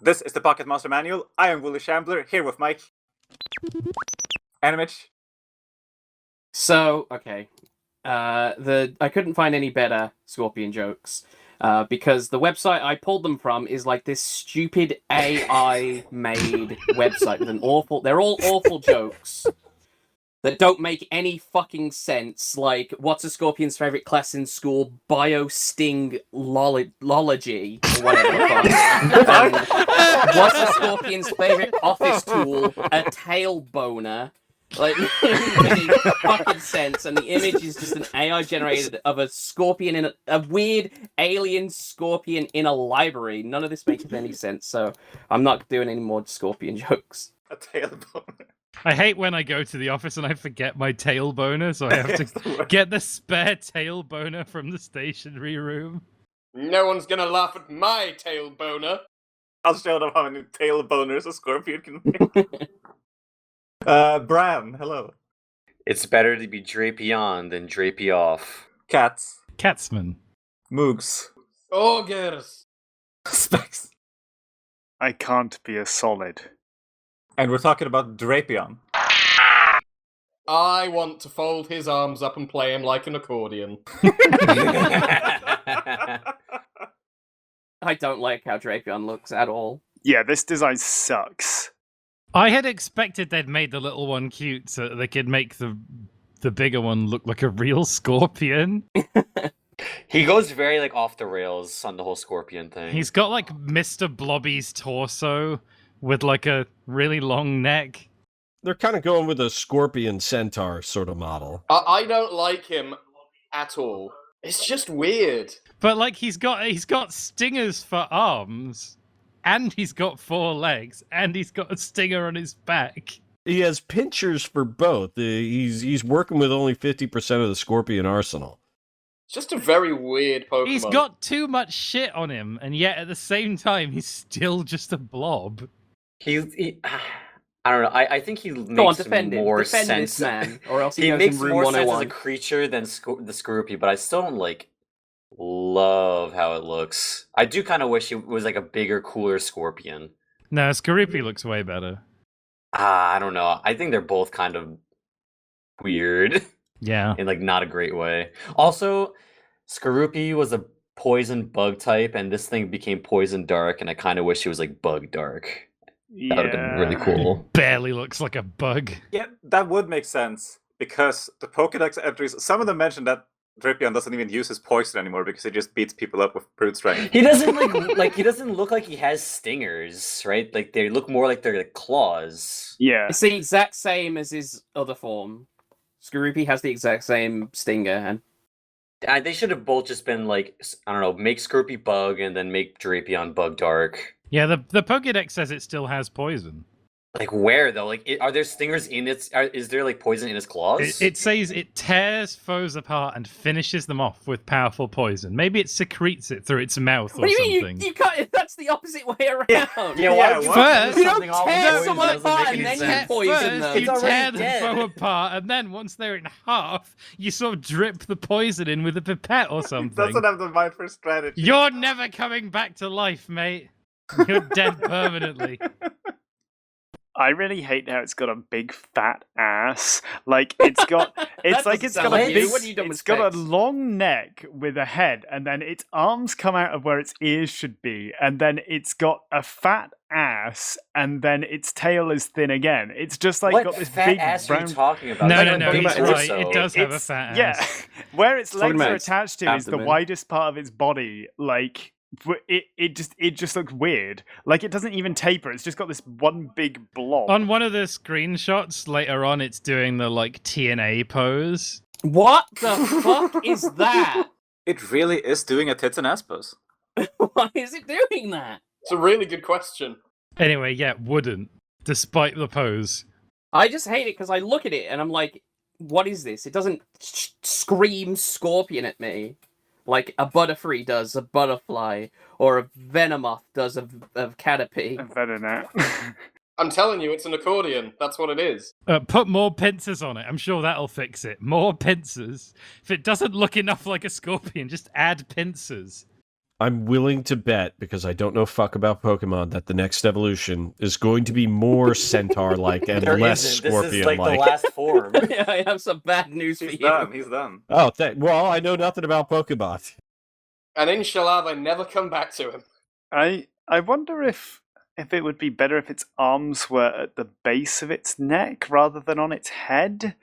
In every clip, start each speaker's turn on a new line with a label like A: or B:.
A: This is the Pocket Monster Manual. I am Willie Shambler, here with Mike. And Mitch.
B: So, okay. I couldn't find any better Scorpion jokes. Because the website I pulled them from is like this stupid AI-made website with they're all awful jokes that don't make any fucking sense. Like, what's a Scorpion's favorite class in school? Biosting lology, or whatever the fuck. What's a Scorpion's favorite office tool? A tail boner. Like, any fucking sense, and the image is just an AI generated of a scorpion in a weird alien scorpion in a library. None of this makes any sense, so I'm not doing any more scorpion jokes.
A: A tail boner.
C: I hate when I go to the office and I forget my tail boner, so I have to get the spare tail boner from the stationery room.
D: No one's gonna laugh at my tail boner.
A: I'll show them how many tail boners a scorpion can make. Bran, hello.
E: It's better to be Drapion than Drapey off.
A: Cats.
C: Catsman.
A: Moogs.
D: Ogres.
A: Specs.
F: I can't be a solid.
A: And we're talking about Drapion.
D: I want to fold his arms up and play him like an accordion.
B: I don't like how Drapion looks at all.
F: Yeah, this design sucks.
C: I had expected they'd made the little one cute so that they could make the bigger one look like a real scorpion.
E: He goes very like off the rails on the whole scorpion thing.
C: He's got like Mr. Blobby's torso with like a really long neck.
G: They're kind of going with a scorpion centaur sort of model.
D: I don't like him at all. It's just weird.
C: But like he's got stingers for arms. And he's got 4 legs, and he's got a stinger on his back.
G: He has pinchers for both. He's working with only 50% of the scorpion arsenal.
D: It's just a very weird Pokemon.
C: He's got too much shit on him, and yet at the same time, he's still just a blob.
E: I don't know. I think he makes more
B: defend
E: sense.
B: This man, or else he goes
E: makes
B: in room
E: more sense as
B: 101.
E: a creature than the Scorpy, but I still don't like love how it looks. I do kind of wish it was like a bigger, cooler scorpion.
C: No, Skorupi looks way better.
E: I don't know. I think they're both kind of weird.
C: Yeah.
E: In like not a great way. Also, Skorupi was a poison bug type, and this thing became poison dark, and I kind of wish it was like bug dark. That would have been really cool.
C: Barely looks like a bug.
A: Yeah, that would make sense, because the Pokedex entries, some of them mention that Drapion doesn't even use his poison anymore because he just beats people up with brute strength.
E: He doesn't he doesn't look like he has stingers, right? Like they look more like they're like claws.
F: Yeah.
B: It's the exact same as his other form. Skorupi has the exact same stinger, and
E: They should have both just been like, I don't know, make Skorupi bug and then make Drapion bug dark.
C: Yeah, the Pokédex says it still has poison.
E: Like where though? Like, are there stingers in its? Is there like poison in its claws?
C: It says it tears foes apart and finishes them off with powerful poison. Maybe it secretes it through its mouth or
B: what do you
C: something.
B: mean? You can't. That's the opposite way around.
E: Yeah,
C: First,
B: you don't tear someone apart and then
E: sense.
B: you poison them.
C: You tear the
E: dead.
C: foe apart, and then once they're in half, you sort of drip the poison in with a pipette or something.
A: Doesn't have the mind for strategy.
C: You're never coming back to life, mate. You're dead permanently.
F: I really hate how it's got a big fat ass. Like it's got, it's like it's got a big, it's got a long neck with a head, and then its arms come out of where its ears should be, and then it's got a fat ass, and then its tail is thin again. It's just like
E: what
F: got this
E: fat
F: big
E: ass
F: brown.
E: are you talking about?
C: No,
E: Like
C: no,
E: a
C: no,
E: big
C: he's right.
E: torso.
C: It does have a fat ass.
F: Yeah, where its
B: Talking
F: legs
B: about
F: are
B: its
F: attached to is the
B: abdomen.
F: widest part of its body. Like it just looks weird. Like it doesn't even taper. It's just got this one big blob.
C: On one of the screenshots later on, it's doing the like TNA pose.
B: What the fuck is that?
A: It really is doing a tits and ass pose.
B: Why is it doing that?
D: It's a really good question.
C: Anyway, yeah, wouldn't, despite the pose.
B: I just hate it because I look at it and I'm like, what is this? It doesn't scream scorpion at me like a Butterfree does a butterfly, or a Venomoth does a Caterpie.
F: Venonat.
D: I'm telling you, it's an accordion. That's what it is.
C: Put more pincers on it. I'm sure that'll fix it. More pincers. If it doesn't look enough like a scorpion, just add pincers.
G: I'm willing to bet, because I don't know fuck about Pokemon, that the next evolution is going to be more centaur-like and
E: There
G: less
E: isn't. This is like the
G: scorpion-like.
E: last form.
B: Yeah, I have some bad news for
A: He's
B: you.
A: done. He's done.
G: Oh, well, I know nothing about Pokemon.
D: And inshallah, they never come back to him.
F: I wonder if it would be better if its arms were at the base of its neck rather than on its head.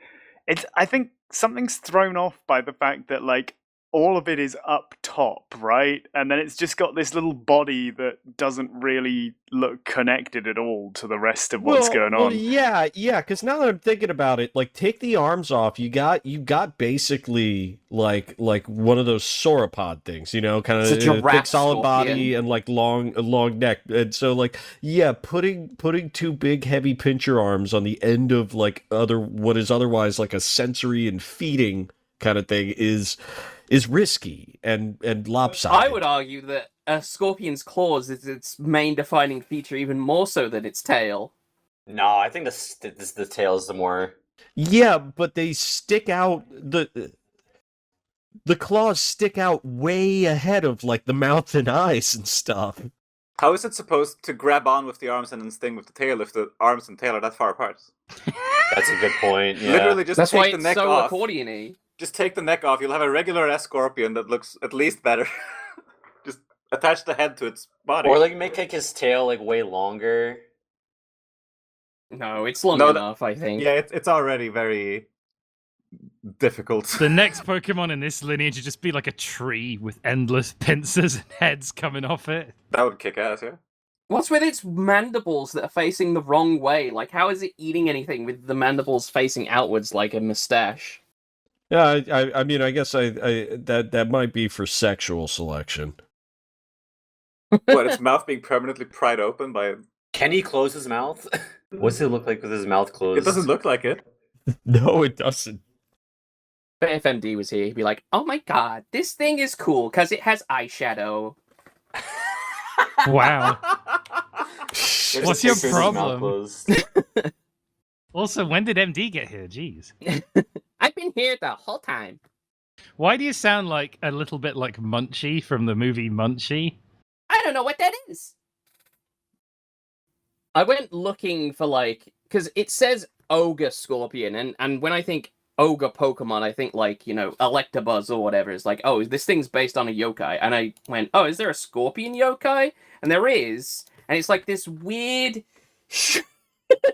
F: I think something's thrown off by the fact that like all of it is up top, right? And then it's just got this little body that doesn't really look connected at all to the rest of what's going on.
G: Well, yeah, because now that I'm thinking about it, like, take the arms off, you got basically like one of those sauropod things, kind of
B: It's a giraffe
G: thick, solid
B: scorpion.
G: body and like long neck, and so like putting two big heavy pincher arms on the end of like what is otherwise like a sensory and feeding kind of thing is risky and lopsided.
B: I would argue that a scorpion's claws is its main defining feature, even more so than its tail.
E: No, I think the tail is the more.
G: Yeah, but they stick out the claws stick out way ahead of like the mouth and eyes and stuff.
A: How is it supposed to grab on with the arms and then sting with the tail if the arms and tail are that far apart?
E: That's a good point. Yeah.
A: Literally, just
B: That's
A: take
B: why
A: the
B: it's
A: neck
B: so
A: off.
B: accordion-y.
A: Just take the neck off. You'll have a regular S-Scorpion that looks at least better. Just attach the head to its body.
E: Or like make his tail like way longer.
B: No, it's long enough, I think.
A: Yeah, it's already very difficult.
C: The next Pokemon in this lineage would just be like a tree with endless pincers and heads coming off it.
A: That would kick ass, yeah.
B: What's with its mandibles that are facing the wrong way? Like, how is it eating anything with the mandibles facing outwards like a mustache?
G: Yeah, I mean, I guess that might be for sexual selection.
A: What, its mouth being permanently pried open by...
E: Can he close his mouth? What's it look like with his mouth closed?
A: It doesn't look like it.
G: No, it doesn't.
B: But if MD was here, he'd be like, oh my god, this thing is cool because it has eyeshadow.
C: Wow.
E: There's
C: What's
E: a
C: your
E: picture of his mouth
C: problem?
E: closed.
C: Also, when did MD get here? Jeez.
B: I've been here the whole time.
C: Why do you sound like a little bit like Munchie from the movie Munchie?
B: I don't know what that is. I went looking for like, because it says Ogre Scorpion, and when I think Ogre Pokemon, I think like, Electabuzz or whatever. It's like, oh, this thing's based on a yokai. And I went, oh, is there a Scorpion yokai? And there is. And it's like this weird...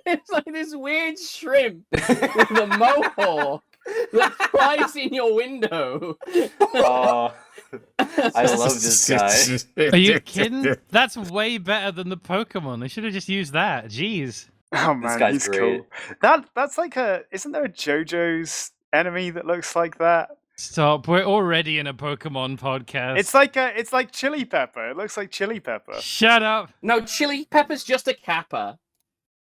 B: it's like this weird shrimp with a mohawk that flies in your window.
E: Oh, I love this guy.
C: Are you kidding? That's way better than the Pokemon. They should have just used that. Jeez.
F: Oh man,
E: guy's
F: he's
E: great.
F: cool. That's like isn't there a JoJo's enemy that looks like that?
C: Stop. We're already in a Pokemon podcast.
F: It's like Chili Pepper. It looks like Chili Pepper.
C: Shut up.
B: No, Chili Pepper's just a kappa.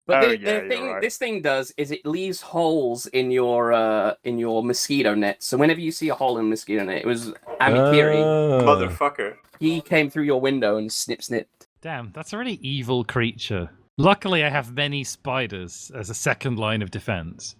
B: But
F: Oh,
B: the
F: yeah, you're
B: thing
F: right.
B: this thing does is it leaves holes in your mosquito net. So whenever you see a hole in a mosquito net, it was Amikiri.
A: Motherfucker.
B: He came through your window and snipped.
C: Damn, that's a really evil creature. Luckily, I have many spiders as a second line of defense.